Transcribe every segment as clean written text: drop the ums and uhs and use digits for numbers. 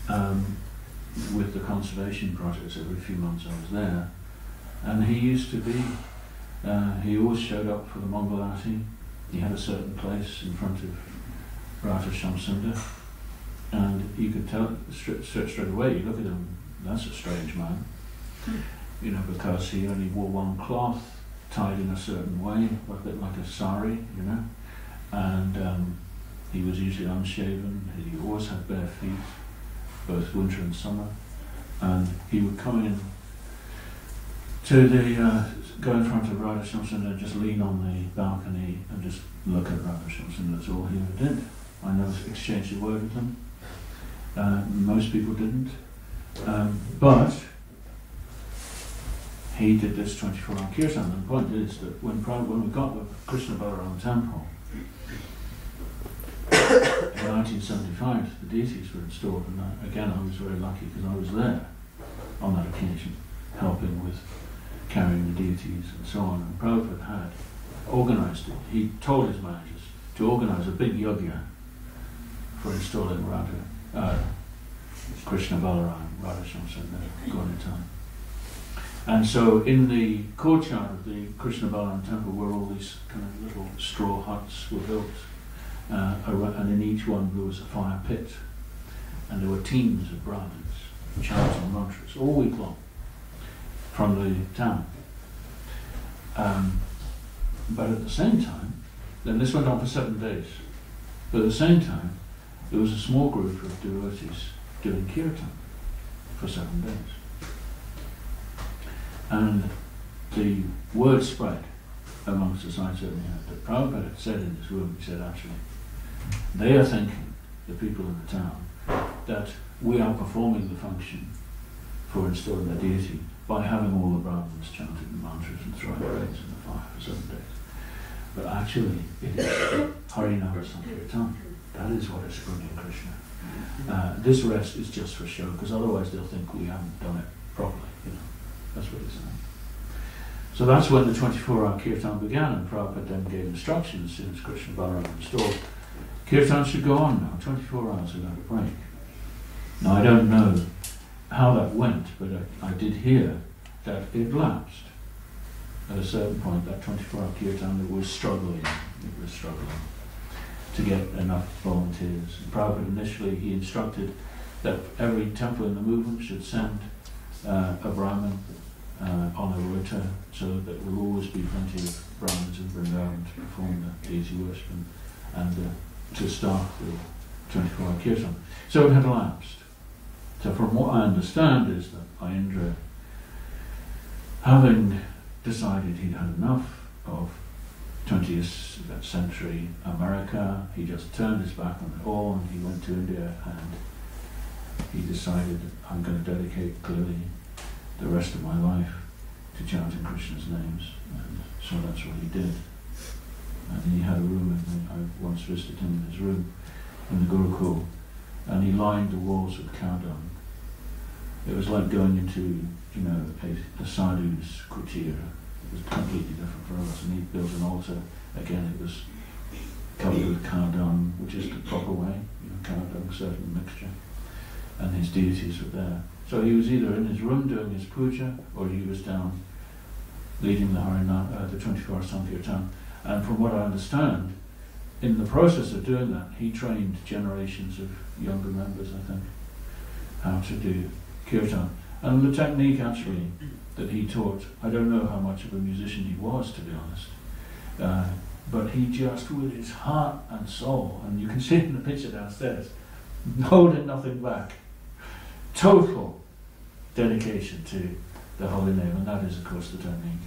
with the conservation projects. Every few months I was there, and he used to be, he always showed up for the Mongolati. He had a certain place in front of Radha Shamsunda, and you could tell straight away, you look at him, that's a strange man, you know, because he only wore one cloth, tied in a certain way, a bit like a sari, you know, and he was usually unshaven. He always had bare feet, both winter and summer, and he would come in to the, go in front of Radha Shamsunda and just lean on the balcony and just look at Radha Shamsunda. That's all he ever did. I never exchanged a word with him. Most people didn't. But he did this 24-hour kirtan. And the point is that when we got the Krishna Balaram temple, in 1975, the deities were installed, and again I was very lucky because I was there on that occasion, helping with carrying the deities and so on. And Prabhupada had organised it. He told his managers to organise a big yajna for installing Krishna Balaram, Radha Shamsunda, Gauranitai. And so in the courtyard of the Krishna Balaram temple where all these kind of little straw huts were built, and in each one there was a fire pit, and there were teams of Brahmins chanting mantras all week long from the town. But at the same time, then this went on for 7 days, but at the same time there was a small group of devotees doing kirtan for 7 days. And the word spread amongst us, I certainly had, that Prabhupada had said in his room, he said, actually, they are thinking, the people in the town, that we are performing the function for installing the deity by having all the Brahmins chanting the mantras and throwing grains in the fire for 7 days. But actually, it is Harinama Sankirtan. That is what is bringing Krishna. This rest is just for show, because otherwise they'll think we haven't done it properly, you know. That's what he's saying. So that's when the 24-hour kirtan began, and Prabhupada then gave instructions as soon as Krishna Balaram installed. Kirtan should go on now, 24 hours without a break. Now I don't know how that went, but I did hear that it lapsed. At a certain point, that 24-hour kirtan was struggling. It was struggling to get enough volunteers. And Prabhupada initially, he instructed that every temple in the movement should send a Brahmin on a rota, so that there will always be plenty of Brahmins in Vrindavan to perform the deity worship and to start the 24-hour kirtan. So it had lapsed. So from what I understand is that Ayendra, having decided he'd had enough of 20th century America, he just turned his back on it all and he went to India, and he decided, I'm going to dedicate clearly the rest of my life to chanting Krishna's names, and so that's what he did. And he had a room, I once visited him in his room in the Gurukul, and he lined the walls with cow dung. It was like going into, you know, a sadhu's kutir. It was completely different for us, and he built an altar. Again, it was covered with cow dung, which is the proper way, you know, cow dung, certain mixture, and his deities were there. So he was either in his room doing his puja, or he was down leading the Harinam, the 24-hour Sankirtan. And from what I understand, in the process of doing that, he trained generations of younger members, I think, how to do kirtan. And the technique actually that he taught, I don't know how much of a musician he was, to be honest, but he just, with his heart and soul, and you can see it in the picture downstairs, holding nothing back, total dedication to the holy name, and that is of course the technique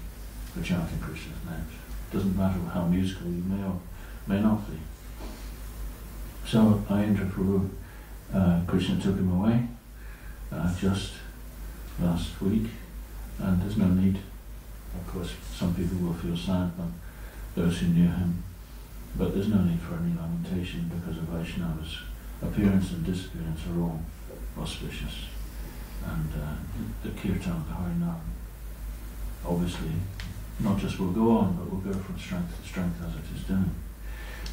for chanting Krishna's names. Doesn't matter how musical you may or may not be. So Ayendra Prabhu, Krishna took him away just last week, and there's no need. Of course, some people will feel sad, but those who knew him, but there's no need for any lamentation, because of Vaishnava's appearance and disappearance are all auspicious. And the kirtan, the Harinam, obviously not just will go on, but will go from strength to strength as it is doing.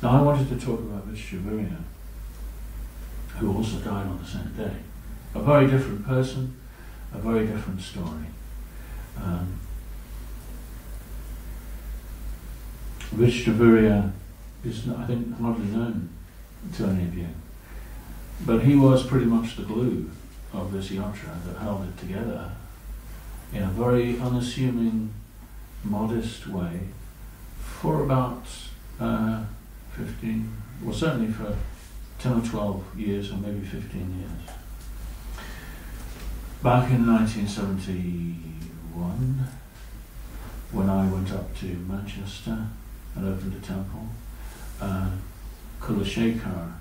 Now I wanted to talk about Vishwavirya, who also died on the same day, a very different person, a very different story. Rich Deveria is, I think, hardly known to any of you, but he was pretty much the glue of this yatra that held it together in a very unassuming, modest way for about 15, well certainly for 10 or 12 years, or maybe 15 years. Back in 1971, when I went up to Manchester and opened a temple, Kulashekar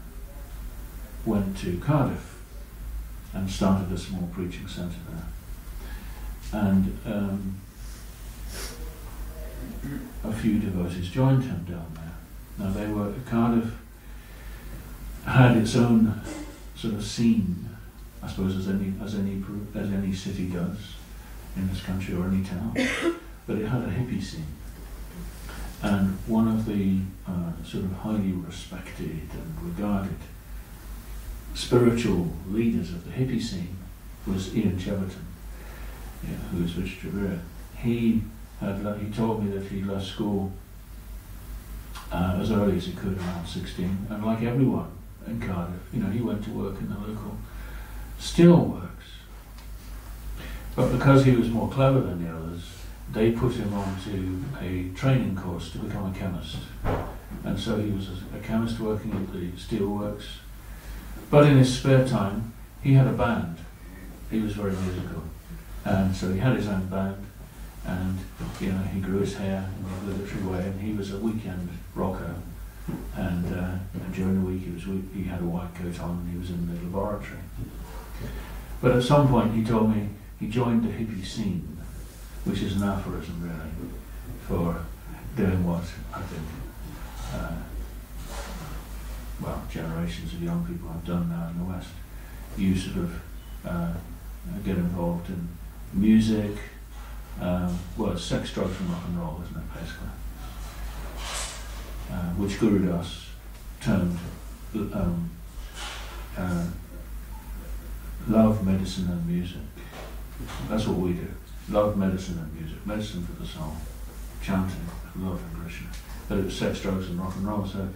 went to Cardiff and started a small preaching centre there. And a few devotees joined him down there. Now Cardiff had its own sort of scene, I suppose, as any city does in this country, or any town, but it had a hippie scene. And one of the sort of highly respected and regarded spiritual leaders of the hippie scene was Ian Cheverton, who was Rich Deveria. He told me that he left school as early as he could, around 16, and like everyone in Cardiff, he went to work in the local steelworks. But because he was more clever than the others, they put him onto a training course to become a chemist. And so he was a chemist working at the steelworks. But in his spare time, he had a band. He was very musical. And so he had his own band, and he grew his hair in a military way, and he was a weekend rocker. And during the week he had a white coat on, and he was in the laboratory. But at some point he told me he joined the hippie scene, which is an aphorism really for doing what I think generations of young people have done now in the West. You sort of get involved in music, it's sex, drugs and rock and roll, isn't it, basically? Which Guru Das termed love, medicine and music. That's what we do. Love, medicine and music. Medicine for the soul. Chanting, love and Krishna. But it was sex, drugs and rock and roll. So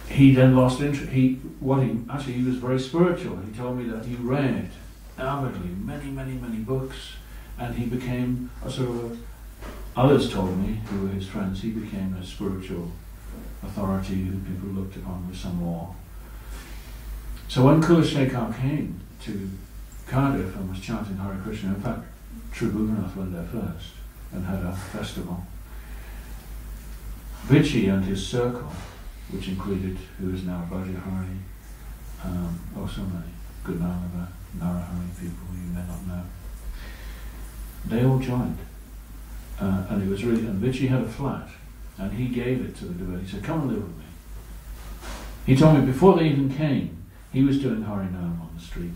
he then lost interest. He was very spiritual. He told me that he read avidly many books, and he became a sort of others told me, who were his friends, he became a spiritual authority who people looked upon with some awe. So when Kulashekar came to Cardiff and was chanting Hare Krishna, in fact, Tribhuvannath went there first and had a festival. Vichy and his circle, which included, who is now Bhajahari, so many good Narahari people you may not know, they all joined. And it was really, and Vichy had a flat, and he gave it to the devotee. He said, come and live with me. He told me before they even came, he was doing Harinam on the street.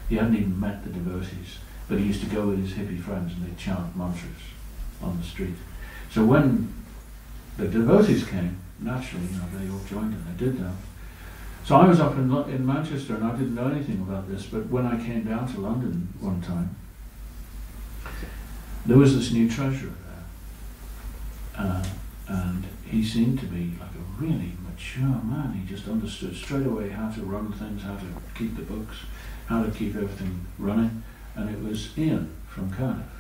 He hadn't even met the devotees, but he used to go with his hippie friends and they'd chant mantras on the street. So when the devotees came, naturally, they all joined and they did that. So I was up in Manchester and I didn't know anything about this, but when I came down to London one time, there was this new treasurer there, and he seemed to be like a really mature man. He just understood straight away how to run things, how to keep the books, how to keep everything running, and it was Ian from Cardiff.